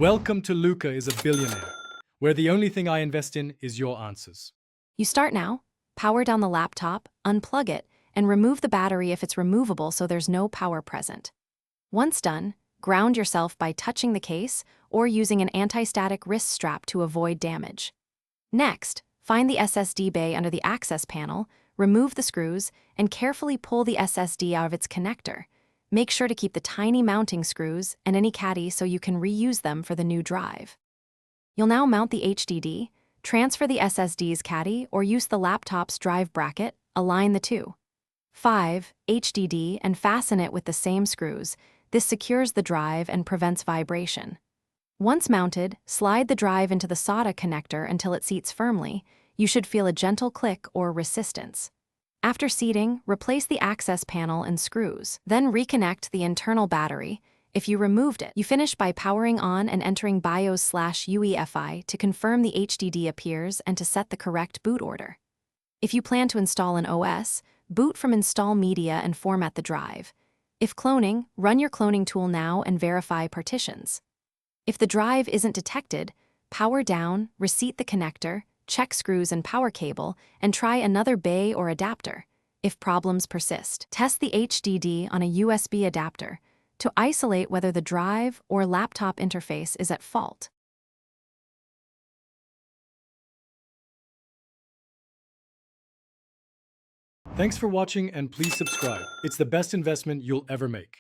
Welcome to Luca is a Billionaire, where the only thing I invest in is your answers. You start now, power down the laptop, unplug it, and remove the battery if it's removable so there's no power present. Once done, ground yourself by touching the case or using an anti-static wrist strap to avoid damage. Next, find the SSD bay under the access panel, remove the screws, and carefully pull the SSD out of its connector. Make sure to keep the tiny mounting screws and any caddy so you can reuse them for the new drive. You'll now mount the HDD, transfer the SSD's caddy, or use the laptop's drive bracket, align the two. 5. HDD and fasten it with the same screws. This secures the drive and prevents vibration. Once mounted, slide the drive into the SATA connector until it seats firmly. You should feel a gentle click or resistance. After seating, replace the access panel and screws. Then reconnect the internal battery. If you removed it, you finish by powering on and entering BIOS/UEFI to confirm the HDD appears and to set the correct boot order. If you plan to install an OS, boot from Install Media and format the drive. If cloning, run your cloning tool now and verify partitions. If the drive isn't detected, power down, reseat the connector, check screws and power cable, and try another bay or adapter. If problems persist, test the HDD on a USB adapter to isolate whether the drive or laptop interface is at fault. Thanks for watching and please subscribe. It's the best investment you'll ever make.